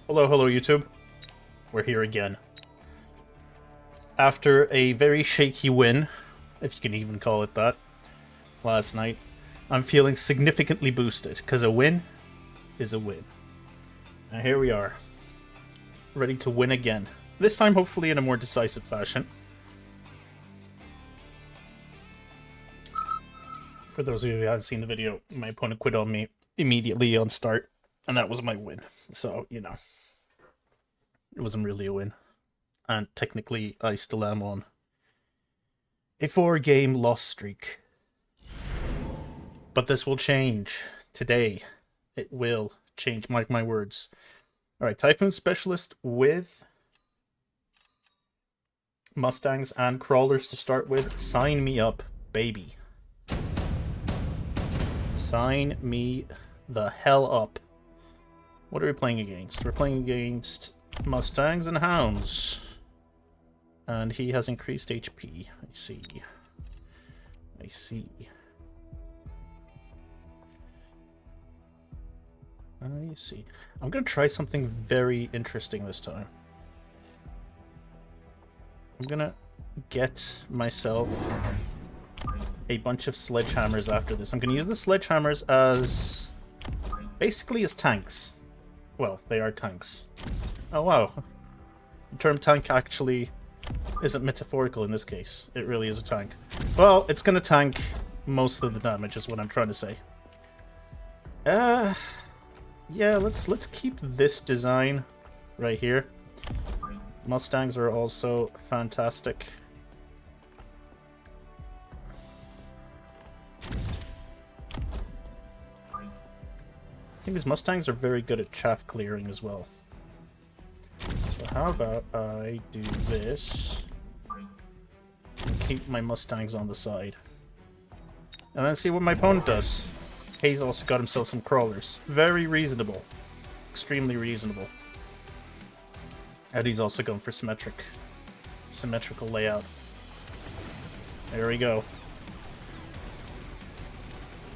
Hello, hello YouTube. We're here again. After a very shaky win, if you can even call it that, last night, I'm feeling significantly boosted, because a win is a win. And here we are, ready to win again. This time hopefully in a more decisive fashion. For those of you who haven't seen the video, my opponent quit on me immediately on start, and that was my win. So, you know, it wasn't really a win. And technically, I still am on a 4-game loss streak. But this will change today. It will change, mark my words. Alright, Typhoon Specialist with Mustangs and Crawlers to start with. Sign me up, baby. Sign me the hell up. What are we playing against? We're playing against Mustangs and Hounds. And he has increased HP. I see. I see. I see. I'm going to try something very interesting this time. I'm going to get myself a bunch of sledgehammers after this. I'm going to use the sledgehammers as basically as tanks. Well, they are tanks. Oh wow. The term tank actually isn't metaphorical in this case. It really is a tank. Well, it's going to tank most of the damage is what I'm trying to say. Yeah, let's keep this design right here. Mustangs are also fantastic. I think these Mustangs are very good at chaff clearing as well. So how about I do this, keep my Mustangs on the side, and then see what my opponent does. He's also got himself some Crawlers. Very reasonable. Extremely reasonable. And he's also going for symmetrical layout. There we go.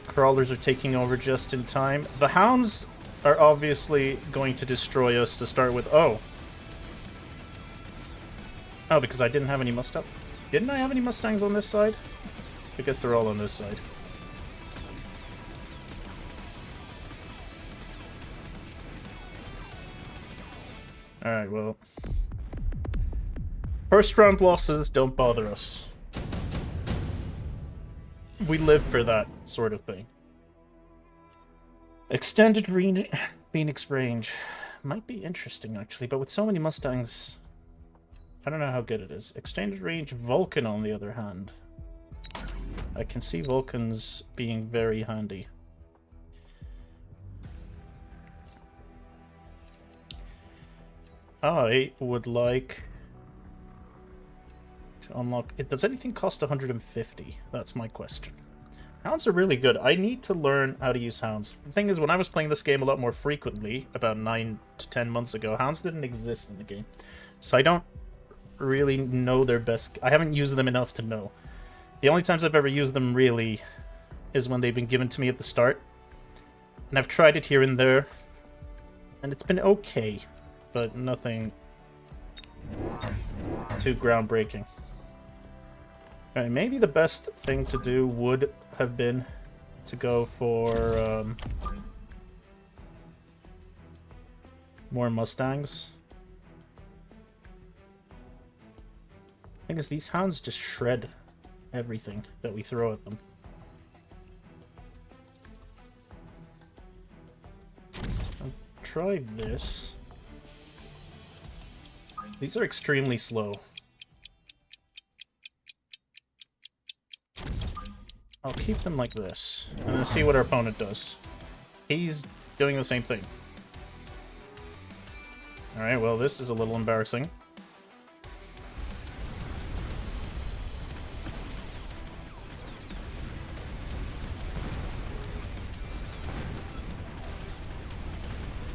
Crawlers are taking over just in time. The Hounds are obviously going to destroy us to start with. Oh, because I didn't have any Mustangs. Didn't I have any Mustangs on this side? I guess they're all on this side. Alright, well. First round losses don't bother us. We live for that sort of thing. Extended Phoenix range. Might be interesting, actually, but with so many Mustangs, I don't know how good it is. Extended range Vulcan, on the other hand. I can see Vulcans being very handy. I would like to unlock it. Does anything cost 150? That's my question. Hounds are really good. I need to learn how to use Hounds. The thing is, when I was playing this game a lot more frequently, about 9 to 10 months ago, Hounds didn't exist in the game. So I don't really know their best. I haven't used them enough to know. The only times I've ever used them, really, is when they've been given to me at the start. And I've tried it here and there, and it's been okay, but nothing too groundbreaking. Alright, maybe the best thing to do would have been to go for more Mustangs. The thing is, these Hounds just shred everything that we throw at them. I'll try this. These are extremely slow. I'll keep them like this, and then see what our opponent does. He's doing the same thing. Alright, well, this is a little embarrassing.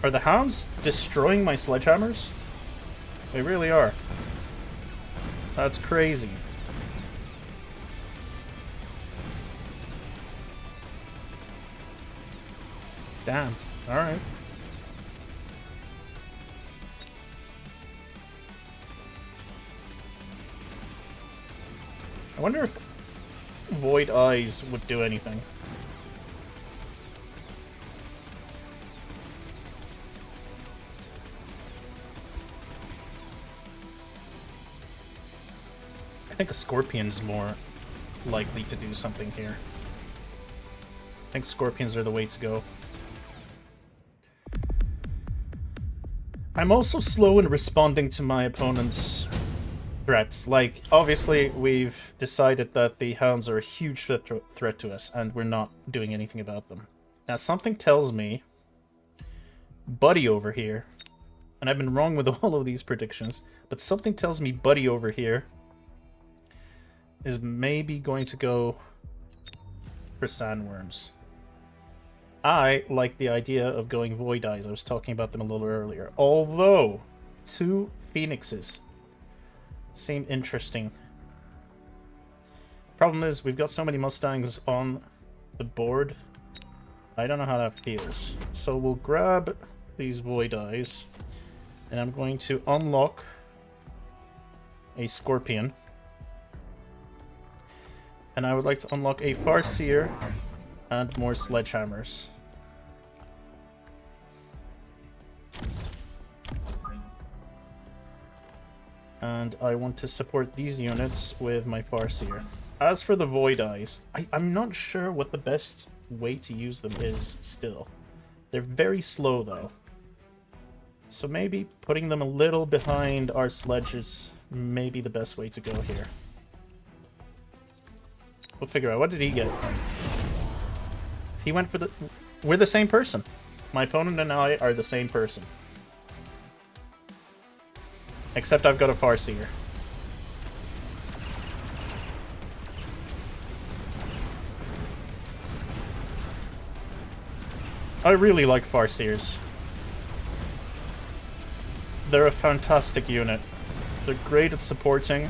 Are the Hounds destroying my sledgehammers? They really are. That's crazy. Damn. Alright. I wonder if Void Eyes would do anything. I think a Scorpion's more likely to do something here. I think Scorpions are the way to go. I'm also slow in responding to my opponent's threats. Like, obviously, we've decided that the Hounds are a huge threat to us, and we're not doing anything about them. Now, something tells me Buddy over here, and I've been wrong with all of these predictions, but something tells me Buddy over here is maybe going to go for Sandworms. I like the idea of going Void Eyes. I was talking about them a little earlier. Although, 2 Phoenixes seem interesting. Problem is, we've got so many Mustangs on the board. I don't know how that feels. So we'll grab these Void Eyes, and I'm going to unlock a Scorpion. And I would like to unlock a Farseer and more Sledgehammers. And I want to support these units with my Farseer. As for the Void Eyes, I'm not sure what the best way to use them is still. They're very slow though. So maybe putting them a little behind our sledges may be the best way to go here. We'll figure out. What did he get? He went for the... We're the same person. My opponent and I are the same person. Except I've got a Farseer. I really like Farseers. They're a fantastic unit. They're great at supporting.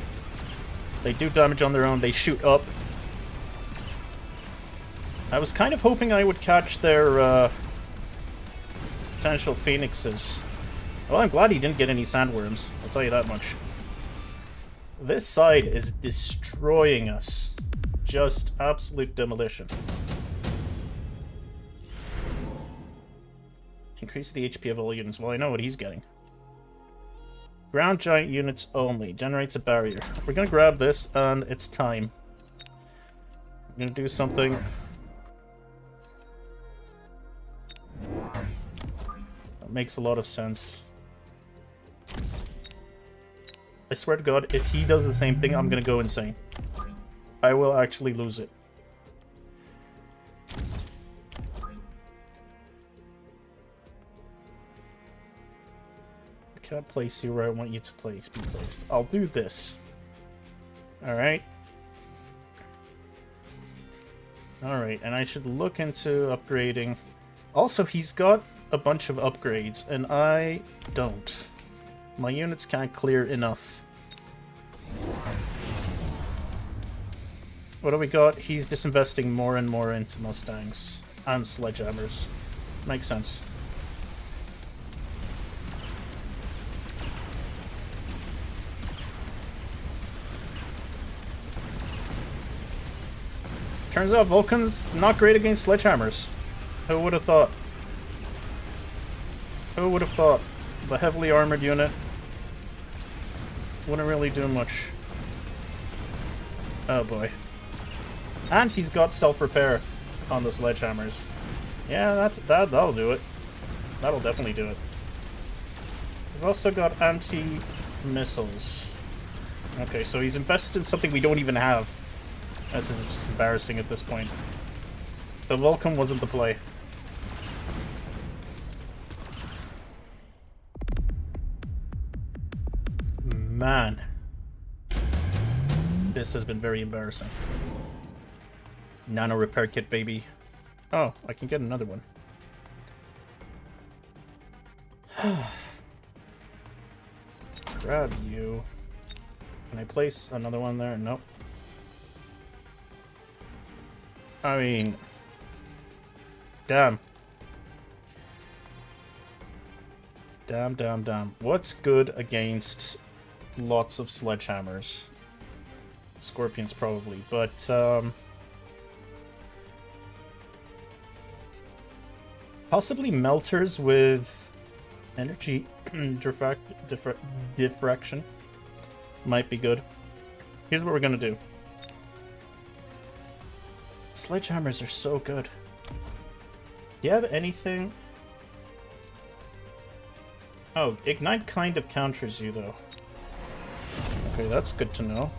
They do damage on their own. They shoot up. I was kind of hoping I would catch their potential Phoenixes. Well, I'm glad he didn't get any Sandworms. I'll tell you that much. This side is destroying us. Just absolute demolition. Increase the HP of all units. Well, I know what he's getting. Ground giant units only. Generates a barrier. We're gonna grab this, and it's time. I'm gonna do something. That makes a lot of sense. I swear to God, if he does the same thing, I'm gonna go insane. I will actually lose it. I can't place you where I want you to be placed. I'll do this. Alright. Alright, and I should look into upgrading. Also, he's got a bunch of upgrades, and I don't. My units can't clear enough. What do we got? He's just investing more and more into Mustangs and Sledgehammers. Makes sense. Turns out Vulcan's not great against Sledgehammers. Who would have thought? Who would have thought? The heavily armored unit wouldn't really do much. Oh boy. And he's got self-repair on the Sledgehammers. Yeah, that'll do it. That'll definitely do it. We've also got anti-missiles. Okay, so he's invested in something we don't even have. This is just embarrassing at this point. The Vulcan wasn't the play. Man. This has been very embarrassing. Nano repair kit, baby. Oh, I can get another one. Grab you. Can I place another one there? Nope. I mean... Damn. Damn. What's good against lots of Sledgehammers? Scorpions probably, but possibly melters with energy diffraction might be good. Here's what we're gonna do. Sledgehammers are so good. Do you have anything? Oh, Ignite kind of counters you, though. Okay, that's good to know.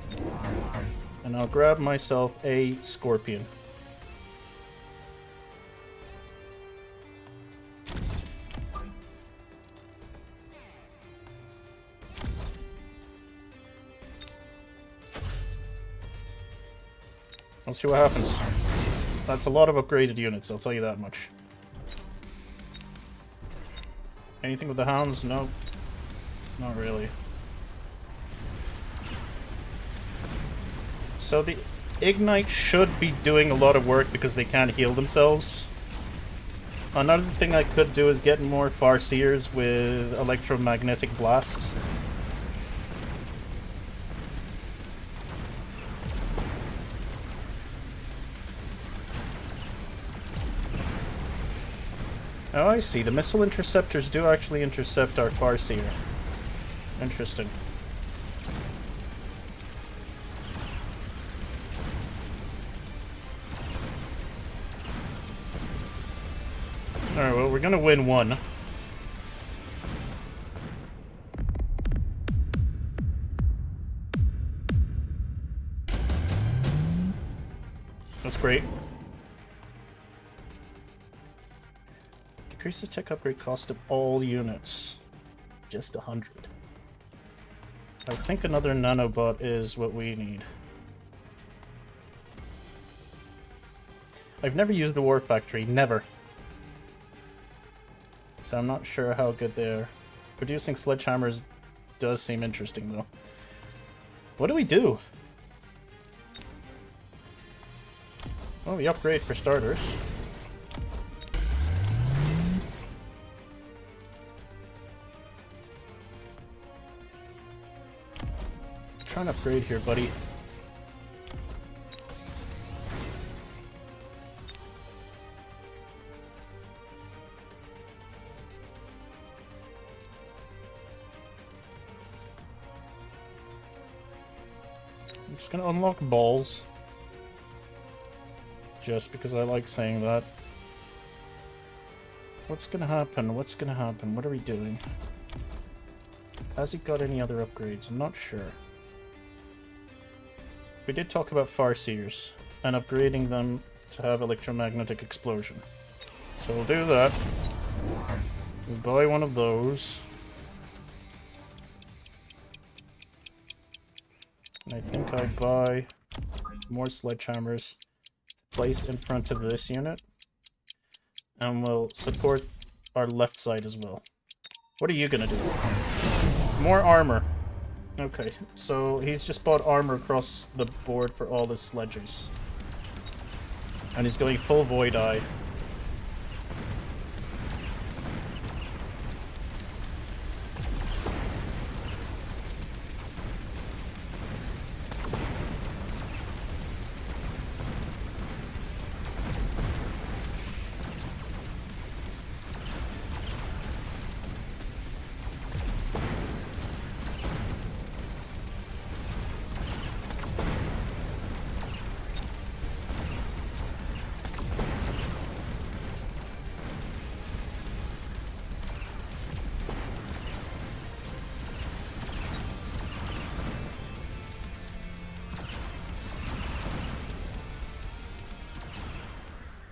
And I'll grab myself a Scorpion. Let's see what happens. That's a lot of upgraded units, I'll tell you that much. Anything with the hounds? No. Not really. So the Ignite should be doing a lot of work because they can't heal themselves. Another thing I could do is get more Farseers with Electromagnetic Blast. Oh, I see. The missile interceptors do actually intercept our Farseer. Interesting. Alright, well, we're gonna win one. That's great. Decrease the tech upgrade cost of all units. Just 100. I think another nanobot is what we need. I've never used the War Factory, never. So I'm not sure how good they are. Producing sledgehammers does seem interesting, though. What do we do? Well, we upgrade for starters. Trying to upgrade here, buddy. I'm just gonna unlock balls. Just because I like saying that. What's gonna happen? What's gonna happen? What are we doing? Has he got any other upgrades? I'm not sure. We did talk about Farseers and upgrading them to have electromagnetic explosion. So we'll do that. We'll buy one of those. And I think I buy more sledgehammers to place in front of this unit. And we'll support our left side as well. What are you gonna do? More armor. Okay, so he's just bought armor across the board for all his sledgers. And he's going full Void Eye.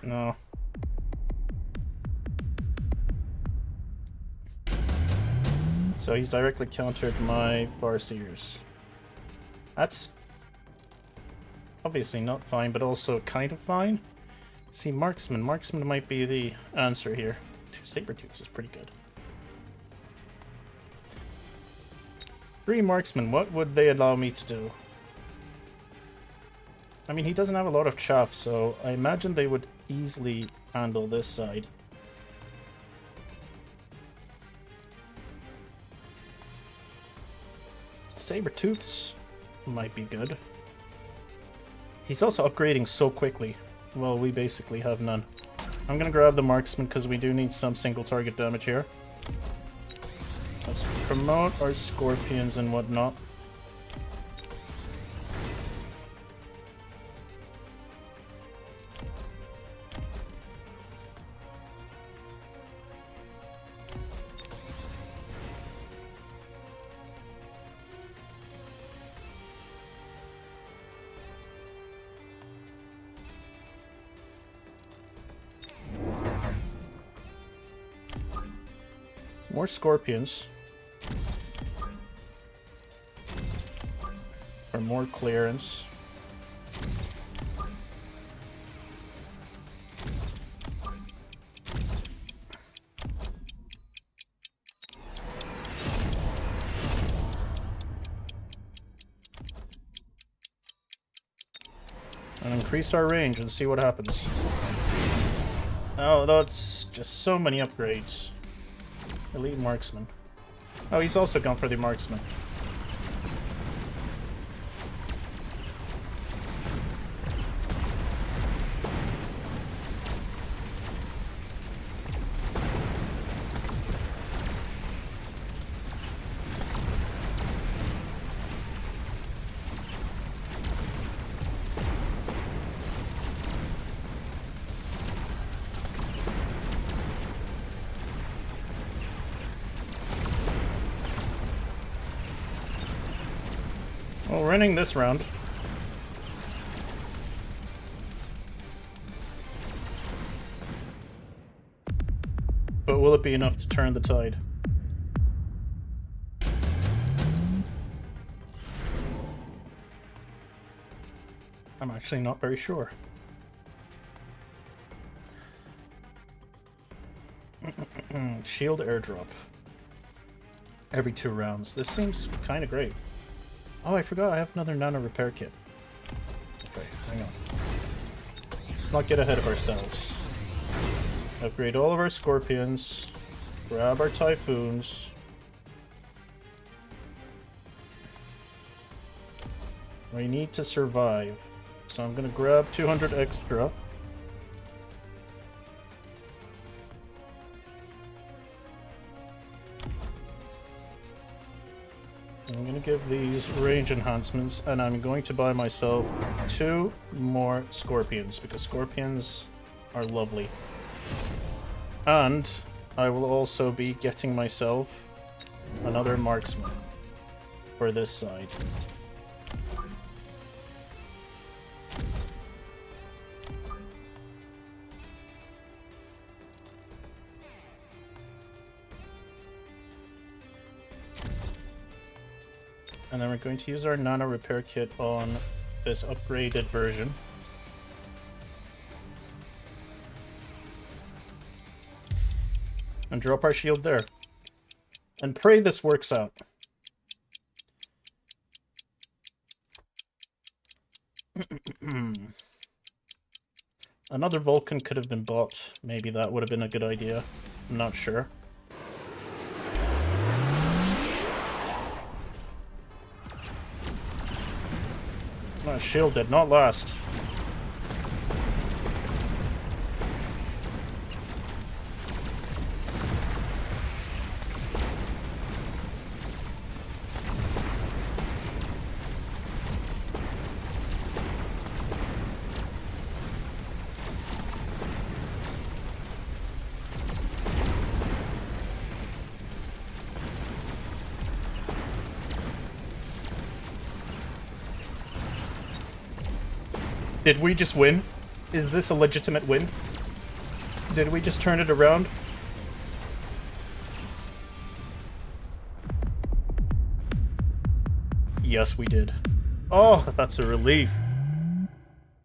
No. So he's directly countered my Farseers. That's obviously not fine, but also kind of fine. See, Marksman. Marksman might be the answer here. 2 Sabertooths is pretty good. 3 Marksman. What would they allow me to do? I mean, he doesn't have a lot of chaff, so I imagine they would easily handle this side. Sabertooths might be good. He's also upgrading so quickly. Well, we basically have none. I'm gonna grab the marksman because we do need some single target damage here. Let's promote our scorpions and whatnot. More scorpions. For more clearance. And increase our range and see what happens. Oh, that's just so many upgrades. Elite marksman. Oh, he's also gone for the marksman. Well, we're winning this round. But will it be enough to turn the tide? I'm actually not very sure. Shield airdrop. Every 2 rounds. This seems kind of great. Oh, I forgot I have another nano repair kit. Okay, hang on. Let's not get ahead of ourselves. Upgrade all of our scorpions. Grab our typhoons. We need to survive. So I'm gonna grab 200 extra. I'm going to give these range enhancements, and I'm going to buy myself 2 more scorpions, because scorpions are lovely. And I will also be getting myself another marksman for this side. And then we're going to use our nano repair kit on this upgraded version. And drop our shield there. And pray this works out. Another Vulcan could have been bought. Maybe that would have been a good idea. I'm not sure. My shield did not last. Did we just win? Is this a legitimate win? Did we just turn it around? Yes, we did. Oh, that's a relief.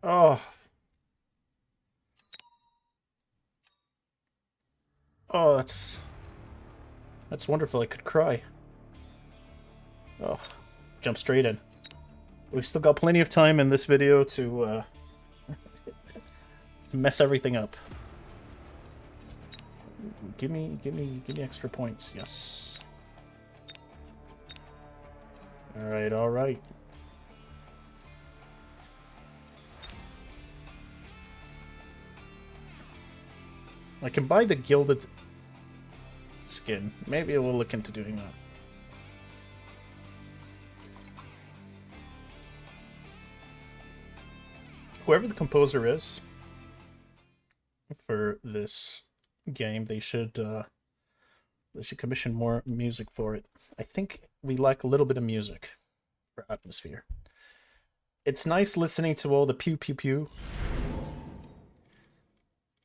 Oh. Oh, that's wonderful. I could cry. Oh, jump straight in. We've still got plenty of time in this video to mess everything up. Give me extra points. Yes. All right. I can buy the gilded skin. Maybe I will look into doing that. Whoever the composer is for this game, they should commission more music for it. I think we lack a little bit of music for atmosphere. It's nice listening to all the pew pew pew,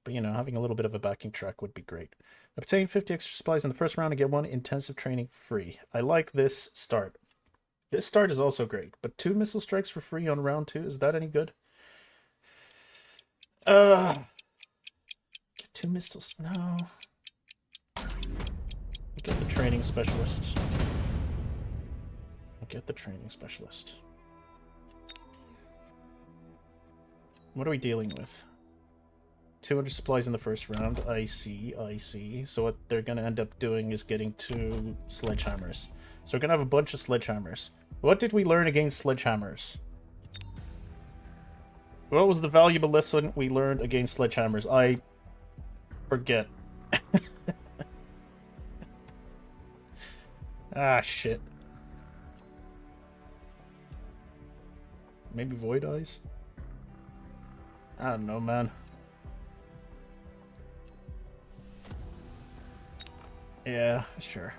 but you know, having a little bit of a backing track would be great. Obtain 50 extra supplies in the first round and get 1 intensive training for free. I like this start. This start is also great, but 2 missile strikes for free on round 2, is that any good? Get 2 missiles. No. Get the training specialist. Get the training specialist. What are we dealing with? 200 supplies in the first round. I see, I see. So what they're going to end up doing is getting 2 sledgehammers. So we're going to have a bunch of sledgehammers. What did we learn against sledgehammers? What was the valuable lesson we learned against sledgehammers? I forget. Ah, shit. Maybe Void Eyes? I don't know, man. Yeah, sure.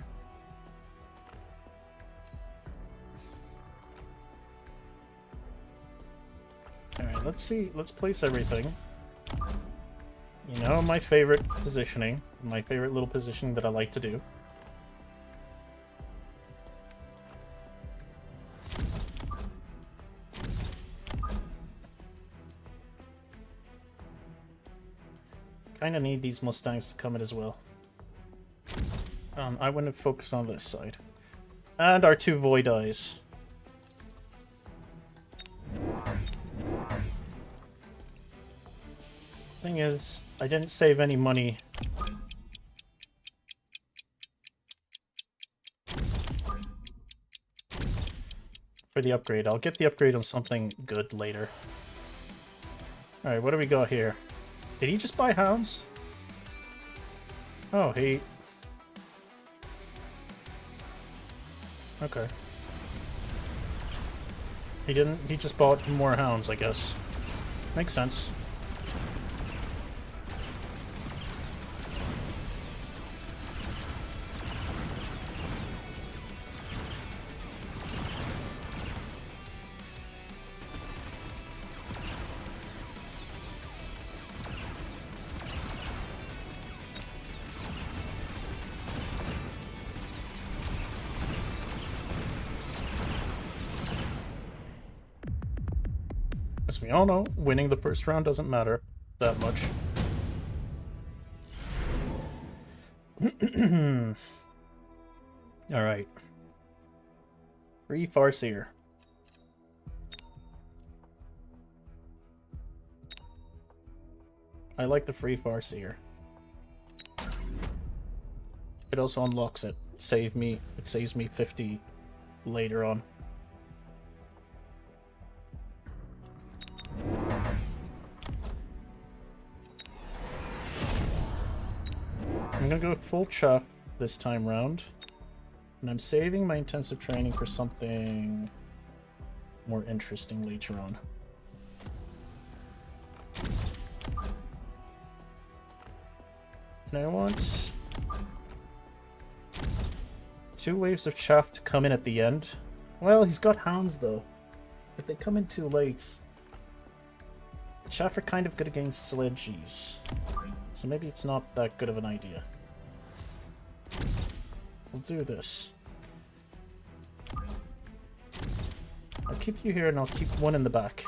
Alright, let's see. Let's place everything. You know, my favorite positioning. My favorite little positioning that I like to do. Kinda need these Mustangs to come in as well. I want to focus on this side. And our 2 Void Eyes. Thing is, I didn't save any money. For the upgrade. I'll get the upgrade on something good later. Alright, what do we got here? Did he just buy hounds? Oh, he... Okay. He didn't... He just bought more hounds, I guess. Makes sense. As we all know, winning the first round doesn't matter that much. Alright. Free Farseer. I like the free Farseer. It also unlocks it. It saves me 50 later on. I'm gonna go full chop this time round. And I'm saving my intensive training for something more interesting later on. And I want 2 waves of chaff to come in at the end. Well, he's got hounds though. If they come in too late, the chaff are kind of good against sledgies. So maybe it's not that good of an idea. We'll do this. I'll keep you here and I'll keep 1 in the back.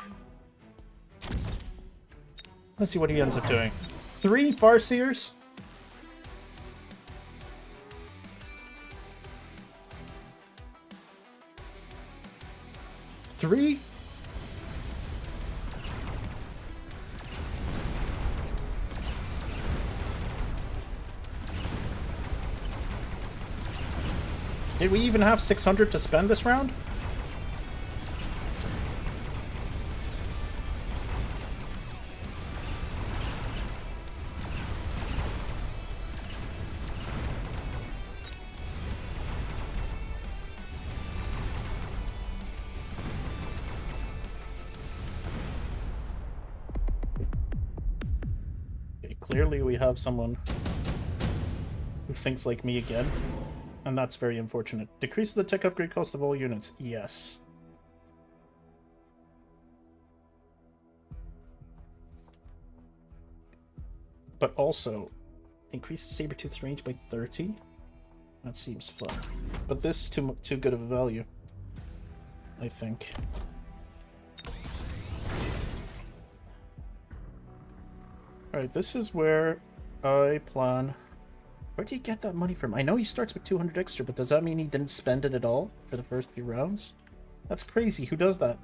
Let's see what he ends up doing. 3 Farseers? Three? Did we even have 600 to spend this round? Clearly we have someone who thinks like me again, and that's very unfortunate. Decreases the tech upgrade cost of all units. Yes. But also, increases Sabertooth's range by 30? That seems fun. But this is too good of a value, I think. Alright, this is where I plan... Where do you get that money from? I know he starts with 200 extra, but does that mean he didn't spend it at all for the first few rounds? That's crazy. Who does that?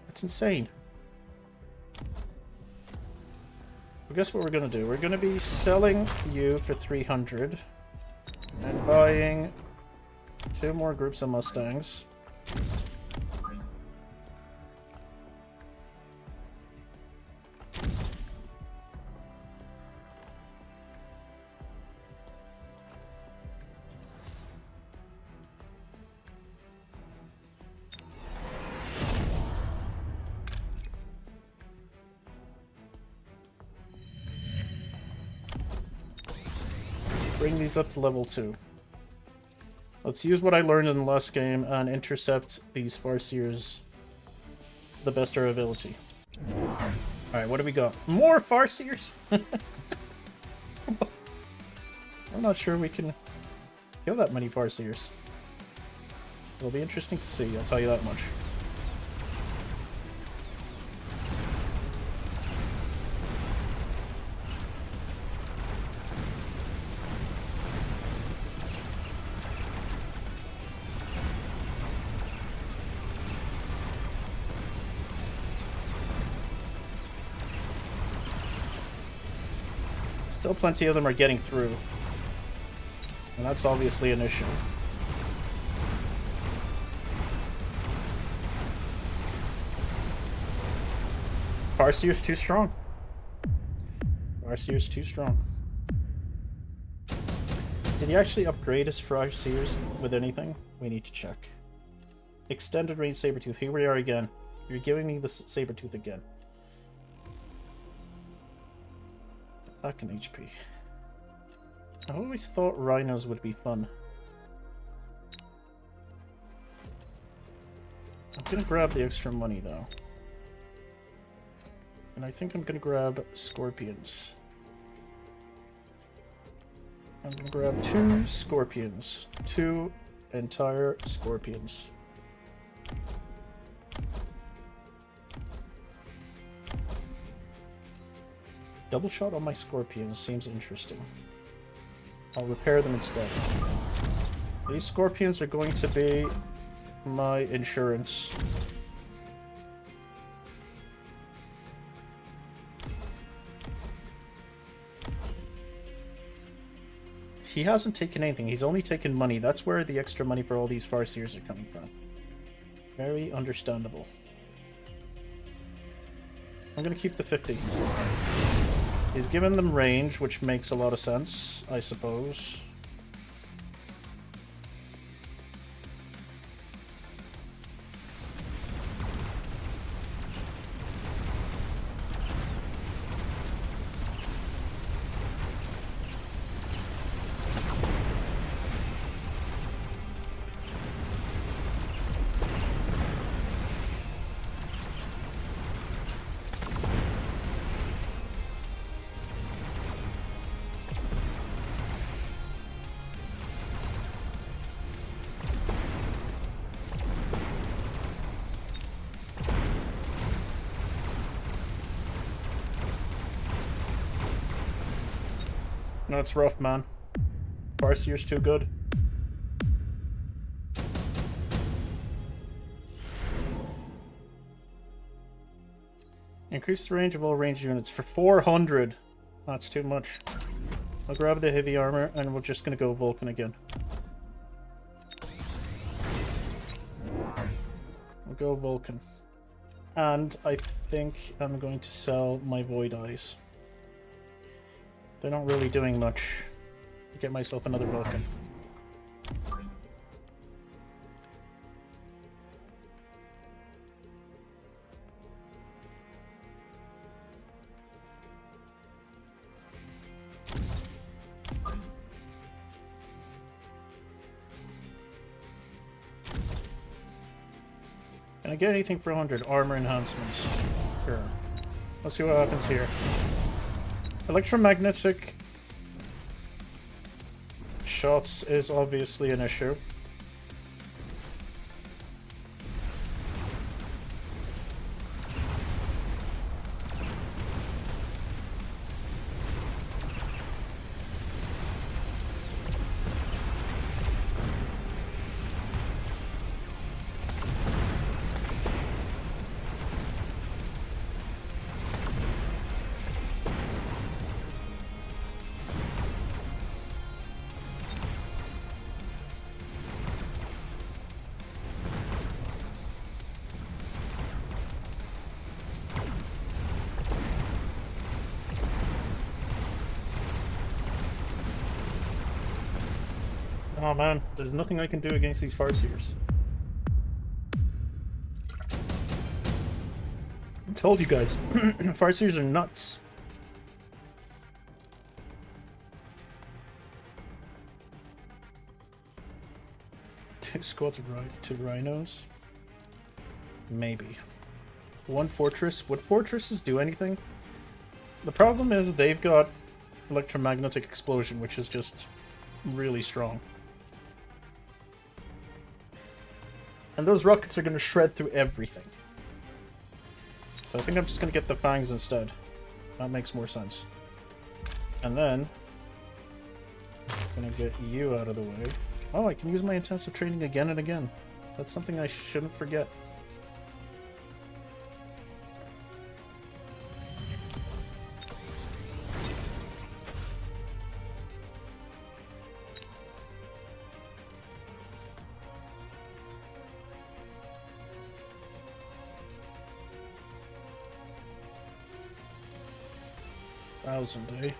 That's insane. Well, guess what we're going to do? We're going to be selling you for 300 and buying 2 more groups of Mustangs. Bring these up to level 2. Let's use what I learned in the last game and intercept these Farseers the best of our ability. Alright, what do we got? More Farseers? I'm not sure we can kill that many Farseers. It'll be interesting to see, I'll tell you that much. Still plenty of them are getting through. And that's obviously an issue. Farseer's too strong. Farseer's too strong. Did he actually upgrade his Farseers with anything? We need to check. Extended range Sabertooth. Here we are again. You're giving me the Sabertooth again. Attack and HP. I always thought rhinos would be fun. I'm gonna grab the extra money though. And I think I'm gonna grab scorpions. I'm gonna grab 2 scorpions. 2 entire scorpions. Double shot on my scorpions seems interesting. I'll repair them instead. These scorpions are going to be my insurance. He hasn't taken anything. He's only taken money. That's where the extra money for all these Farseers are coming from. Very understandable. I'm going to keep the 50. He's given them range, which makes a lot of sense, I suppose. No, it's rough, man. Farseer's too good. Increase the range of all ranged units for 400. That's too much. I'll grab the heavy armor and we're just gonna go Vulcan again. We'll go Vulcan. And I think I'm going to sell my Void Eyes. They're not really doing much. I'll get myself another Vulcan. Can I get anything for 100? Armor enhancements. Sure. Let's see what happens here. Electromagnetic shots is obviously an issue. Oh man, there's nothing I can do against these Farseers. I told you guys, Farseers are nuts. Two squads of two rhinos? Maybe. One fortress? Would fortresses do anything? The problem is they've got electromagnetic explosion, which is just really strong. And those rockets are going to shred through everything. So I think I'm just going to get the fangs instead. That makes more sense. And then I'm going to get you out of the way. Oh, I can use my intensive training again and again. That's something I shouldn't forget. Eh?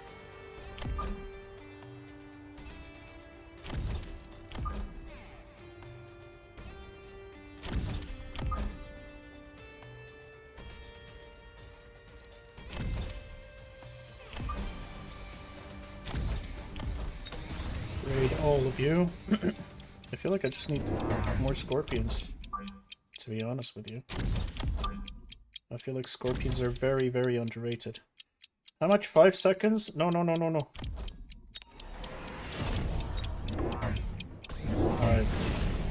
Raid all of you. I feel like I just need more scorpions, to be honest with you. I feel like scorpions are very, very underrated. How much? 5 seconds? No, no, no, no, no. Alright.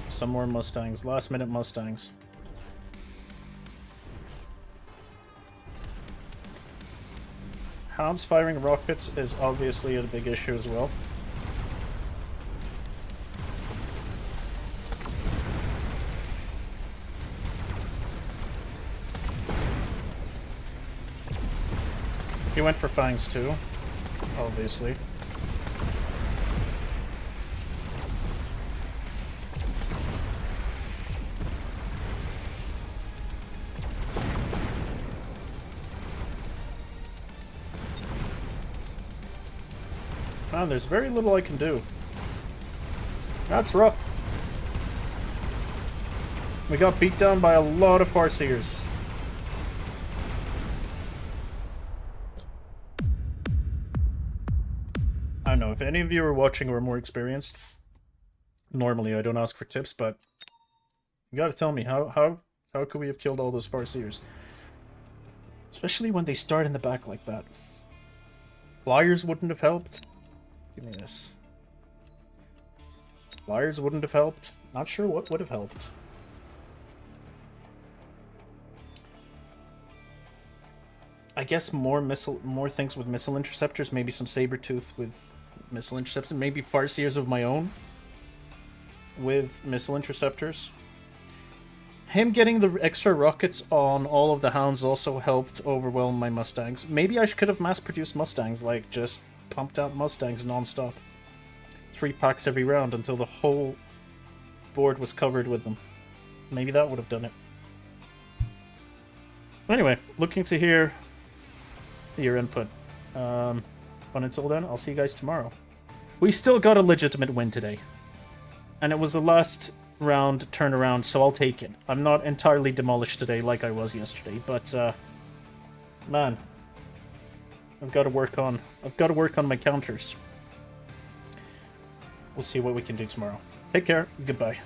Some more Mustangs. Last minute Mustangs. Hounds firing rockets is obviously a big issue as well. He went for fangs too, obviously. Man, there's very little I can do. That's rough. We got beat down by a lot of Farseers. I don't know, if any of you are watching who are more experienced, normally I don't ask for tips, but you gotta tell me, how could we have killed all those Farseers? Especially when they start in the back like that. Flyers wouldn't have helped. Give me this. Flyers wouldn't have helped. Not sure what would have helped. I guess more things with missile interceptors, maybe some Sabertooth with missile interceptors, maybe Farseers of my own with missile interceptors. Him getting the extra rockets on all of the hounds also helped overwhelm my Mustangs. Maybe I could have mass-produced Mustangs, like just pumped out Mustangs non-stop. 3 packs every round until the whole board was covered with them. Maybe that would have done it. Anyway, looking to hear your input. But until then, I'll see you guys tomorrow. We still got a legitimate win today. And it was the last round turnaround, so I'll take it. I'm not entirely demolished today like I was yesterday, but man, I've got to work on my counters. We'll see what we can do tomorrow. Take care. Goodbye.